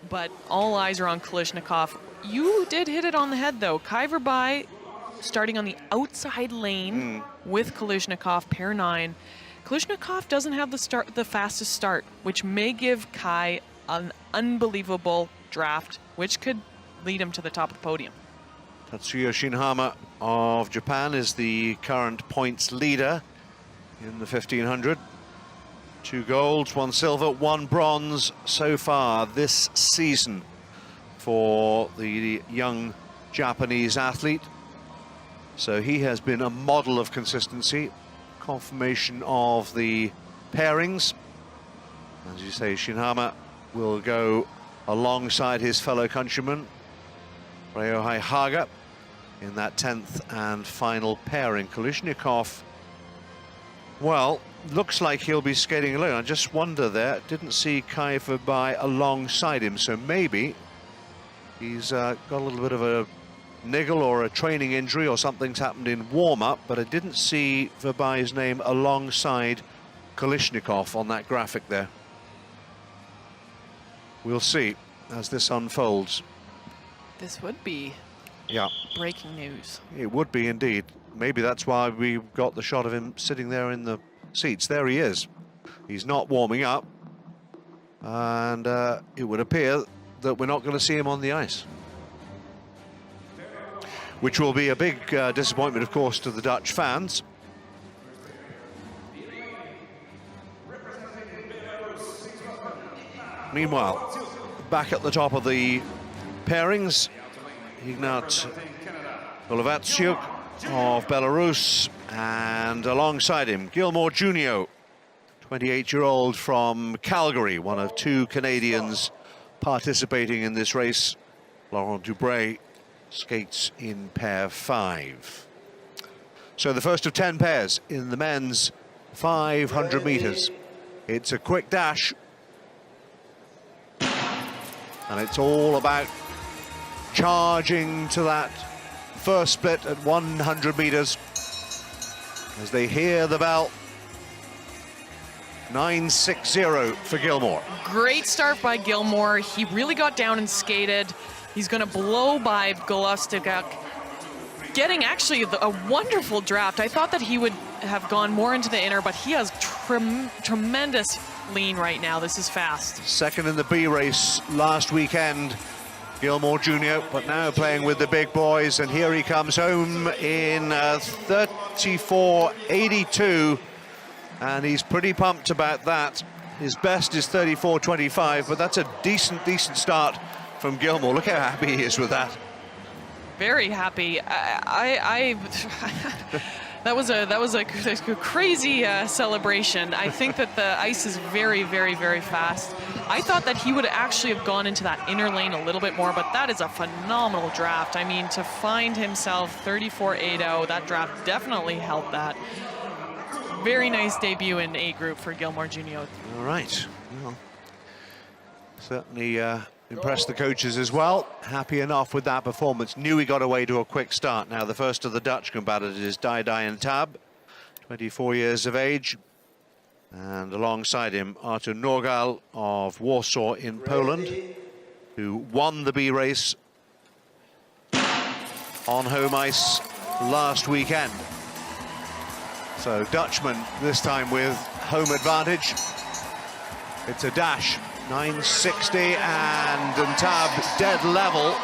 but all eyes are on KULIZHNIKOV. You did hit it on the head, though. Kai Verbai starting on the outside lane with KULIZHNIKOV, pair 9. KULIZHNIKOV doesn't have the fastest start, which may give Kai an unbelievable draft, which could lead him to the top of the podium. Tatsuya SHINHAMA of Japan is the current points leader in the 1500. 2 golds, 1 silver, 1 bronze so far this season for the young Japanese athlete. So he has been a model of consistency. Confirmation of the pairings. As you say, SHINHAMA will go alongside his fellow countryman, Ryohei Haga, in that 10th and final pairing. KULIZHNIKOV, well, looks like he'll be skating alone. I just wonder there, didn't see Kai Verbai alongside him, so maybe he's got a little bit of a niggle or a training injury or something's happened in warm-up, but I didn't see Verbai's name alongside KULIZHNIKOV on that graphic there. We'll see as this unfolds. This would be breaking news. It would be indeed. Maybe that's why we got the shot of him sitting there in the seats. There he is. He's not warming up, and it would appear that we're not going to see him on the ice, which will be a big disappointment, of course, to the Dutch fans. Meanwhile, back at the top of the pairings, Ignat GOLOVATSIUK of Belarus, and alongside him, Gilmore JUNIO, 28-year-old from Calgary, one of 2 Canadians participating in this race. Laurent DUBREUIL skates in pair 5. So the first of 10 pairs in the men's 500 meters. It's a quick dash, and it's all about charging to that first split at 100 meters. As they hear the bell, 9-6-0 for Gilmore. Great start by Gilmore. He really got down and skated. He's going to blow by GOLOVATSIUK, getting actually a wonderful draft. I thought that he would have gone more into the inner, but he has tremendous lean right now. This is fast. Second in the B race last weekend, Gilmore Junior, but now playing with the big boys, and here he comes home in 34.82, and he's pretty pumped about that. His best is 34.25, but that's a decent start from Gilmore. Look how happy he is with that. Very happy. That was a crazy celebration. I think that the ice is very, very, very fast. I thought that he would actually have gone into that inner lane a little bit more, but that is a phenomenal draft. I mean, to find himself 34.80, that draft definitely helped that. Very nice debut in A group for Gilmore Junior. All right. Well, certainly impressed the coaches as well. Happy enough with that performance. Knew he got away to a quick start. Now the first of the Dutch combatants is Dai Dai NTAB, 24 years of age. And alongside him, Artur Nogal of Warsaw in Poland, who won the B race on home ice last weekend. So Dutchman this time with home advantage. It's a dash, 9.60, and NTAB dead level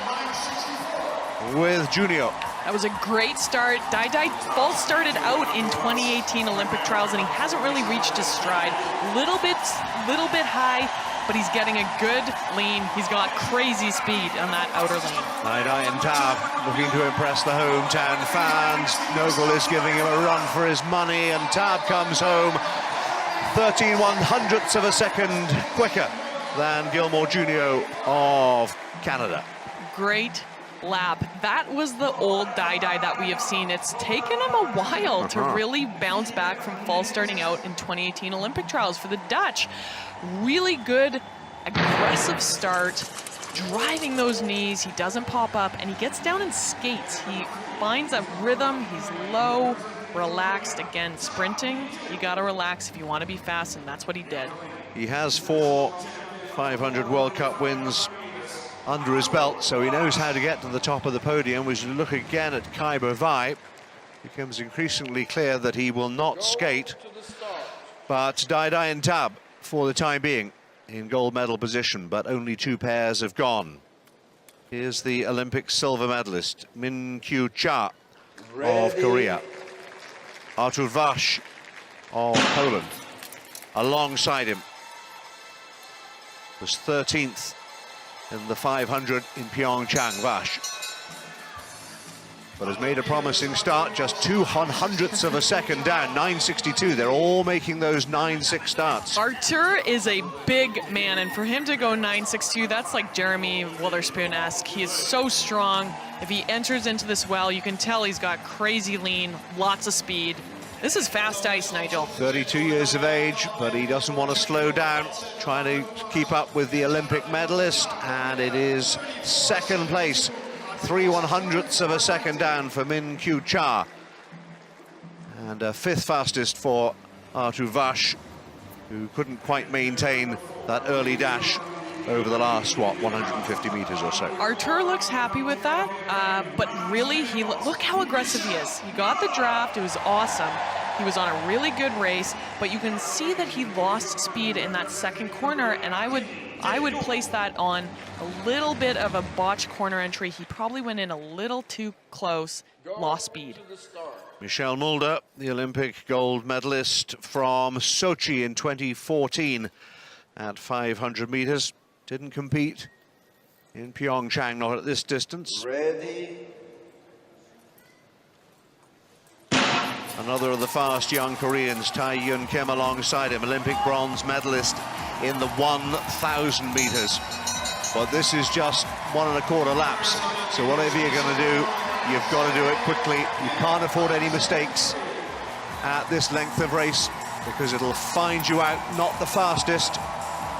with Junior. That was a great start. Dai Dai false started out in 2018 Olympic trials, and he hasn't really reached his stride. Little bit high, but he's getting a good lean. He's got crazy speed on that outer lane. Dai Dai NTAB looking to impress the hometown fans. Nogal is giving him a run for his money, and NTAB comes home 13/100ths of a second quicker than Gilmore Junior of Canada. Great lap. That was the old Dai Dai that we have seen. It's taken him a while to really bounce back from false starting out in 2018 Olympic trials for the Dutch. Really good, aggressive start, driving those knees. He doesn't pop up, and he gets down and skates. He finds a rhythm. He's low, relaxed. Again, sprinting, you got to relax if you want to be fast, and that's what he did. He has 4 500 World Cup wins under his belt, so he knows how to get to the top of the podium. As you look again at Kai Bovai, it becomes increasingly clear that he will not skate. But Dai Dai NTAB, for the time being, in gold medal position, but only 2 pairs have gone. Here's the Olympic silver medalist, Kyu Cha of Korea. Artur WAS of Poland, alongside him, was 13th in the 500 in Pyeongchang, WAS. But has made a promising start, just 0.02 of a second down, 9.62. They're all making those 9.6 starts. Artur is a big man, and for him to go 9.62, that's like Jeremy Witherspoon-esque. He is so strong. If he enters into this well, you can tell he's got crazy lean, lots of speed. This is fast ice, Nigel. 32 years of age, but he doesn't want to slow down, trying to keep up with the Olympic medalist, and it is second place. 3/100ths of a second down for Kyu Cha, and 5th fastest for Artur WAS, who couldn't quite maintain that early dash over the last, 150 meters or so. Artur looks happy with that, but really, look how aggressive he is. He got the draft, it was awesome. He was on a really good race, but you can see that he lost speed in that second corner, and I would place that on a little bit of a botched corner entry. He probably went in a little too close, lost speed. Michel Mulder, the Olympic gold medalist from Sochi in 2014 at 500 meters. Didn't compete in Pyeongchang, not at this distance. Ready. Another of the fast young Koreans, Tae-Yun Kim alongside him, Olympic bronze medalist in the 1,000 meters. But this is just 1.25 laps. So whatever you're going to do, you've got to do it quickly. You can't afford any mistakes at this length of race, because it'll find you out, not the fastest.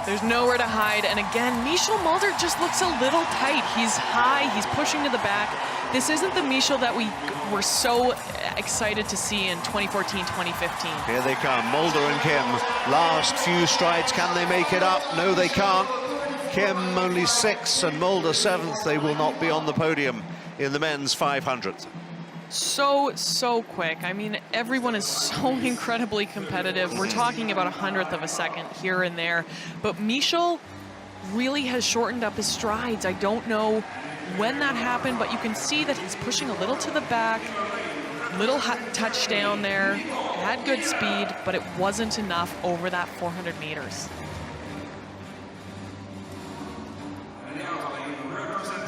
There's nowhere to hide, and again, Michel Mulder just looks a little tight. He's high, he's pushing to the back. This isn't the Michel that we were so excited to see in 2014, 2015. Here they come, Mulder and Kim. Last few strides, can they make it up? No, they can't. Kim only 6th and Mulder 7th. They will not be on the podium in the men's 500. So quick. I mean, everyone is so incredibly competitive. We're talking about 100th of a second here and there, but Michel really has shortened up his strides. I don't know when that happened, but you can see that he's pushing a little to the back, little touchdown there, had good speed, but it wasn't enough over that 400 meters.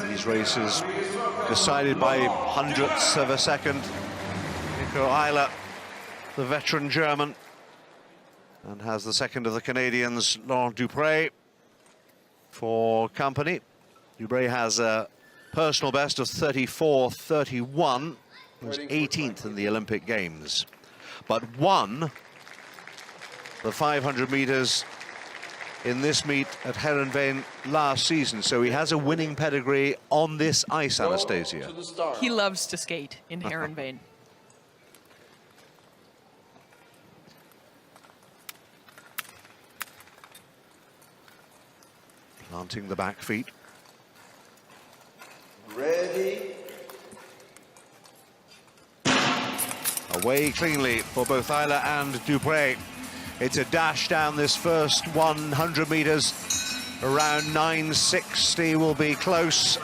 These races decided by 100ths of a second. Nico IHLE, the veteran German, and has the second of the Canadians, Laurent DUBREUIL, for company. DUBREUIL has a personal best of 34.31. He was 18th in the Olympic Games, but won the 500 meters in this meet at Heerenveen last season, so he has a winning pedigree on this ice, Anastasia. He loves to skate in Heerenveen. Planting the back feet. Ready. Away cleanly for both IHLE and DUBREUIL. It's a dash down this first 100 meters. Around 9.60 will be close.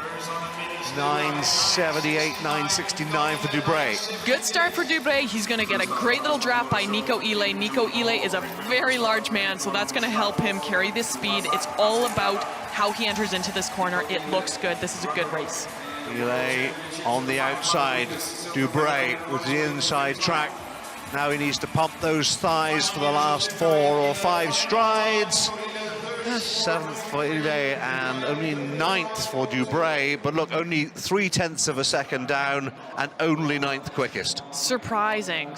9.78, 9.69 for DUBREUIL. Good start for DUBREUIL. He's going to get a great little draft by Nico IHLE. Nico IHLE is a very large man, so that's going to help him carry this speed. It's all about how he enters into this corner. It looks good. This is a good race. IHLE on the outside. DUBREUIL with the inside track. Now he needs to pump those thighs for the last 4 or 5 strides. 7th for IHLE and only 9th for DUBREUIL, but look, only 0.3 of a second down and only 9th quickest. Surprising.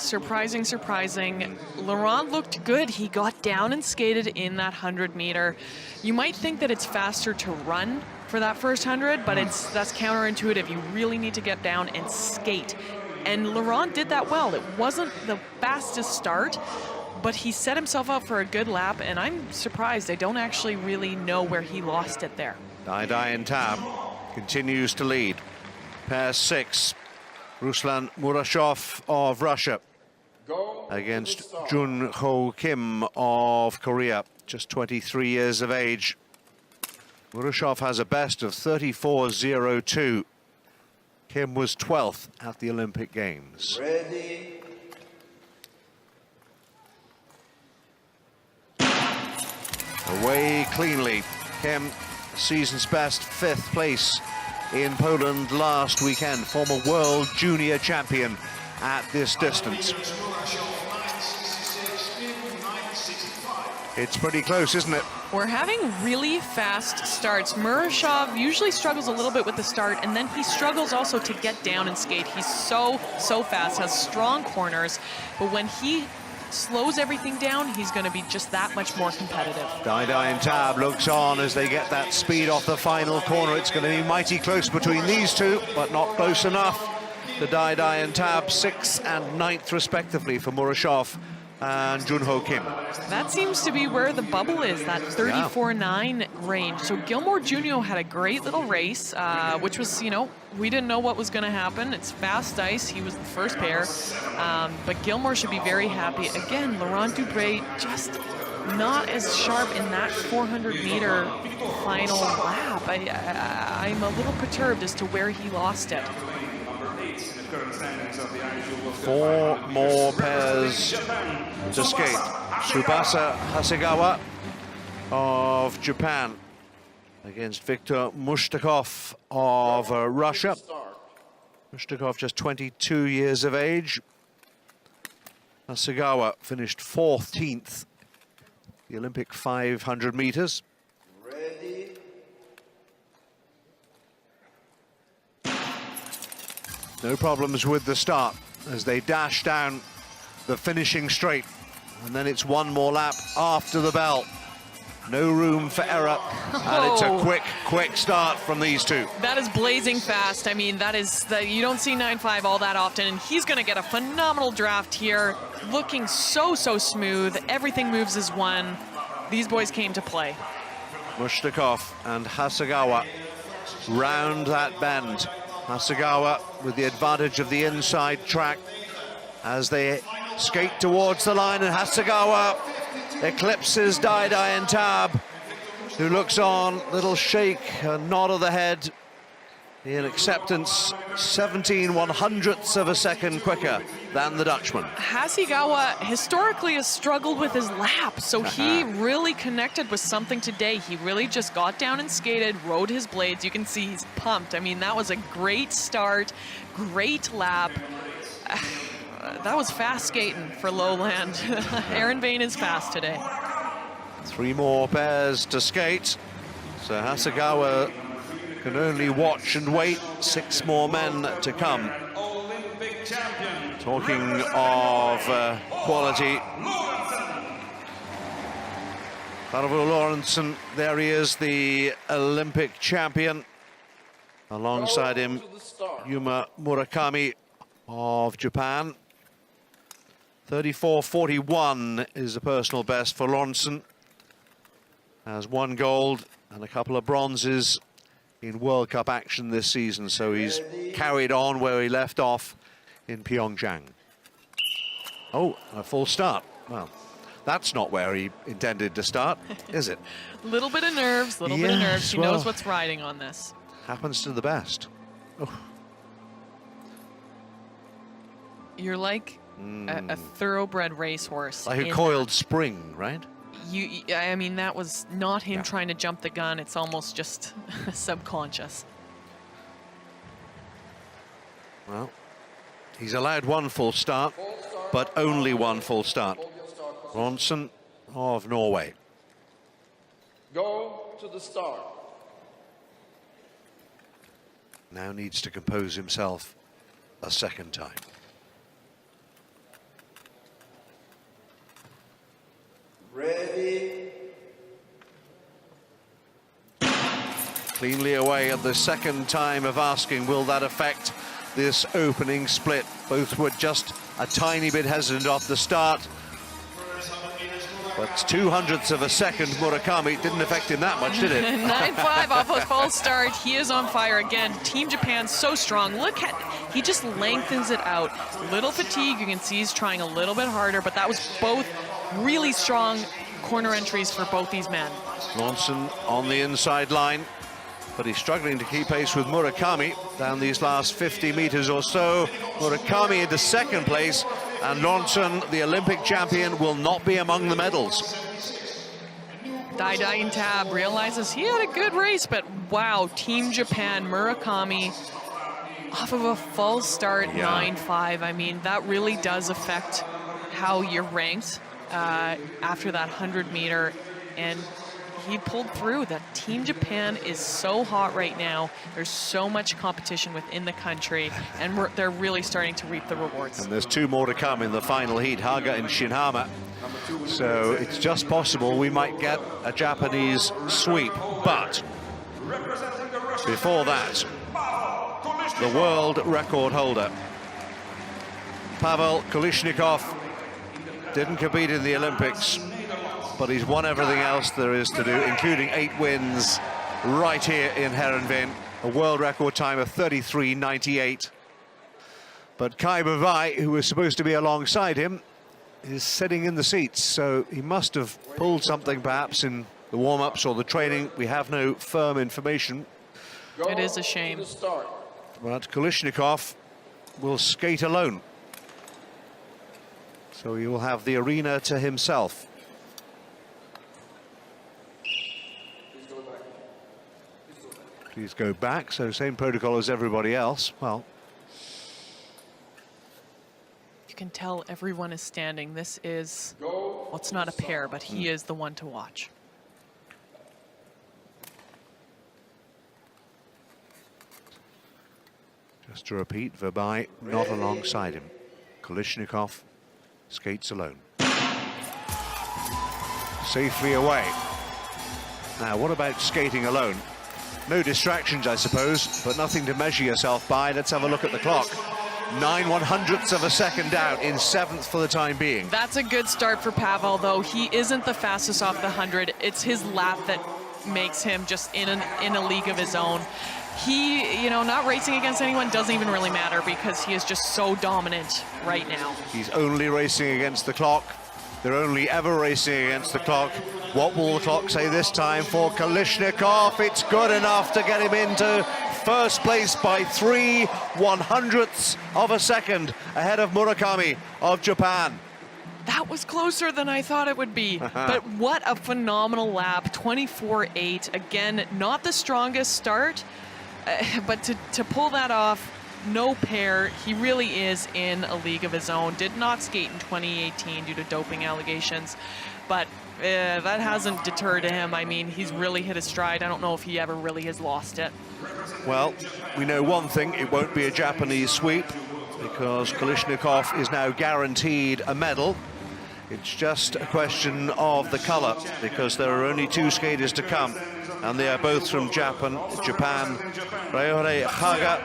Laurent looked good. He got down and skated in that 100 meter. You might think that it's faster to run for that first 100, but that's counterintuitive. You really need to get down and skate. And Laurent did that well. It wasn't the fastest start, but he set himself up for a good lap, and I'm surprised. I don't actually really know where he lost it there. Dai Dai NTAB continues to lead. Pair 6, Ruslan MURASHOV of Russia against Jun-Ho Kim of Korea, just 23 years of age. Murashov has a best of 34.02. Kim was 12th at the Olympic Games. Ready. Away cleanly. Kim, season's best, 5th place in Poland last weekend. Former world junior champion at this distance. It's pretty close, isn't it? We're having really fast starts. Murashov usually struggles a little bit with the start, and then he struggles also to get down and skate. He's so fast, has strong corners, but when he slows everything down, he's going to be just that much more competitive. Dai Dai NTAB looks on as they get that speed off the final corner. It's going to be mighty close between these two, but not close enough. The Dai Dai NTAB 6th and 9th respectively for Murashov and Jun-Ho Kim. That seems to be where the bubble is, that 34.9 range. So Gilmore Junio had a great little race, which was, you know, we didn't know what was going to happen. It's fast ice. He was the first pair. But Gilmore should be very happy. Again, Laurent DUBREUIL just not as sharp in that 400-meter final lap. I'm a little perturbed as to where he lost it. 4 more pairs to skate. Tsubasa HASEGAWA of Japan against Viktor MUSHTAKOV of Russia. MUSHTAKOV just 22 years of age. HASEGAWA finished 14th, the Olympic 500 meters. Ready. No problems with the start as they dash down the finishing straight. And then it's one more lap after the bell. No room for error. And it's a quick start from these two. That is blazing fast. I mean, you don't see 9.5 all that often, and he's going to get a phenomenal draft here. Looking so smooth. Everything moves as one. These boys came to play. MUSHTAKOV and HASEGAWA round that bend. HASEGAWA with the advantage of the inside track as they skate towards the line, and HASEGAWA eclipses Dai Dai NTAB, who looks on, little shake, a nod of the head. In acceptance, 17/100ths of a second quicker than the Dutchman. HASEGAWA historically has struggled with his lap, so he really connected with something today. He really just got down and skated, rode his blades. You can see he's pumped. I mean, that was a great start, great lap. That was fast skating for Lowland. Heerenveen is fast today. 3 more pairs to skate, so HASEGAWA can only watch and wait. 6 more men to come. Talking of quality, Pavel LORENTZEN, there he is, the Olympic champion. Alongside him, Yuma MURAKAMI of Japan. 34.41 is the personal best for LORENTZEN. Has 1 gold and a couple of bronzes in World Cup action this season, so he's carried on where he left off in Pyeongchang. Oh, a full start. Well, that's not where he intended to start, is it? Little bit of nerves, bit of nerves. He knows what's riding on this. Happens to the best. Oh. You're like a thoroughbred racehorse. Like a coiled spring, right? I mean, that was not him trying to jump the gun. It's almost just subconscious. Well, he's allowed 1 full start, but only 1 full start. LORENTZEN of Norway. Go to the start. Now needs to compose himself a second time. Ready. Cleanly away at the second time of asking, will that affect this opening split? Both were just a tiny bit hesitant off the start. But 0.02 of a second, Murakami didn't affect him that much, did it? 9.5 off a false start. He is on fire again. Team Japan so strong. Look at, he just lengthens it out. Little fatigue, you can see he's trying a little bit harder, but that was both really strong corner entries for both these men. Lawson on the inside line, but he's struggling to keep pace with Murakami down these last 50 meters or so. Murakami into second place, and Lawson, the Olympic champion, will not be among the medals. Dai Dai NTAB realizes he had a good race, but wow, Team Japan, Murakami, off of a false start, 9.5. I mean, that really does affect how you're ranked after that 100-meter, and he pulled through. That Team Japan is so hot right now. There's so much competition within the country, and they're really starting to reap the rewards. And there's 2 more to come in the final heat, Haga and Shinhama. So it's just possible we might get a Japanese sweep. But before that, the world record holder, Pavel KULIZHNIKOV, didn't compete in the Olympics, but he's won everything else there is to do, including 8 wins right here in Heerenveen. A world record time of 33.98. But Kai Bavai, who was supposed to be alongside him, is sitting in the seats, so he must have pulled something perhaps in the warm-ups or the training. We have no firm information. It is a shame. But KULIZHNIKOV will skate alone, so he will have the arena to himself. Please go back, so same protocol as everybody else. Well, you can tell everyone is standing. This is, well, it's not a pair, but he is the one to watch. just to repeat, Verbai not alongside him. KULIZHNIKOV skates alone. Safely away. Now, what about skating alone? No distractions, I suppose, but nothing to measure yourself by. Let's have a look at the clock. 9/100ths of a second out in 7th for the time being. That's a good start for Pavel, though. He isn't the fastest off the 100. It's his lap that makes him just in a league of his own. He, you know, not racing against anyone doesn't even really matter because he is just so dominant right now. He's only racing against the clock. They're only ever racing against the clock. What will the clock say this time for KULIZHNIKOV? It's good enough to get him into first place by 3/100ths of a second ahead of Murakami of Japan. That was closer than I thought it would be. But what a phenomenal lap, 24.8. Again, not the strongest start, but to pull that off, no pair. He really is in a league of his own. Did not skate in 2018 due to doping allegations, but that hasn't deterred him. I mean, he's really hit his stride. I don't know if he ever really has lost it. Well, we know one thing, it won't be a Japanese sweep because KULIZHNIKOV is now guaranteed a medal. It's just a question of the color because there are only 2 skaters to come, and they are both from Japan, Ryohei Haga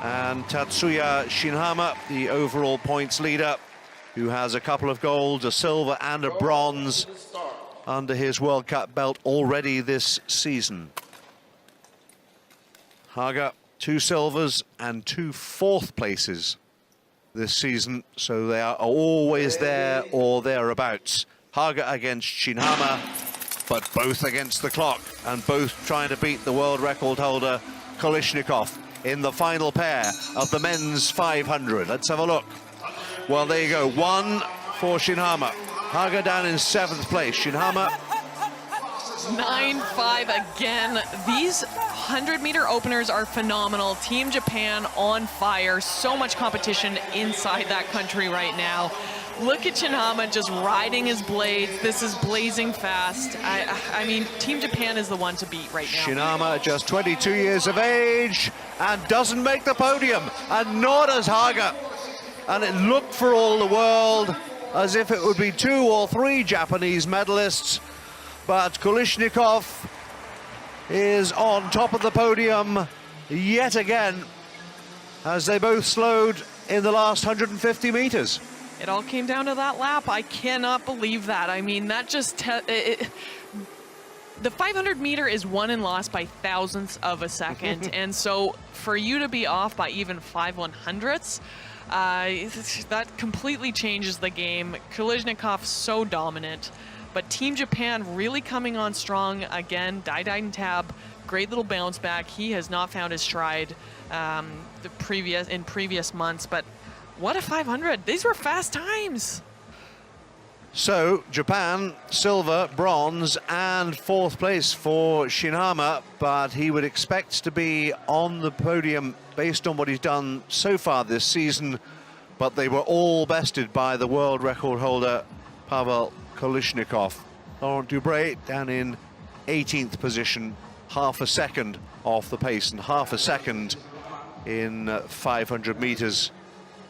and Tatsuya SHINHAMA, the overall points leader, who has a couple of golds, a silver and a bronze under his World Cup belt already this season. Haga, 2 silvers and 2 4th places this season, so they are always there or thereabouts. Haga against SHINHAMA, but both against the clock, and both trying to beat the world record holder KULIZHNIKOV in the final pair of the men's 500. Let's have a look. Well, there you go, 1 for SHINHAMA. Haga down in 7th place. SHINHAMA 9.5 again. These 100-meter openers are phenomenal. Team Japan on fire. So much competition inside that country right now. Look at SHINHAMA just riding his blades. This is blazing fast. I mean, Team Japan is the one to beat right now. SHINHAMA, just 22 years of age, and doesn't make the podium, and nor does Haga. And it looked for all the world as if it would be 2 or 3 Japanese medalists, but KULIZHNIKOV is on top of the podium yet again as they both slowed in the last 150 meters. It all came down to that lap. I cannot believe that. I mean, that just... the 500 meter is won and lost by thousandths of a second. And so for you to be off by even 5/100ths, that completely changes the game. KULIZHNIKOV so dominant, but Team Japan really coming on strong again. Dai Dai NTAB, great little bounce back. He has not found his stride in previous months, but what a 500. These were fast times. So Japan, silver, bronze, and fourth place for Shinhama, but he would expect to be on the podium based on what he's done so far this season, but they were all bested by the world record holder, Pavel KULIZHNIKOV. Laurent DUBREUIL down in 18th position, half a second off the pace, and half a second in 500 meters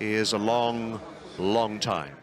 is a long, long time.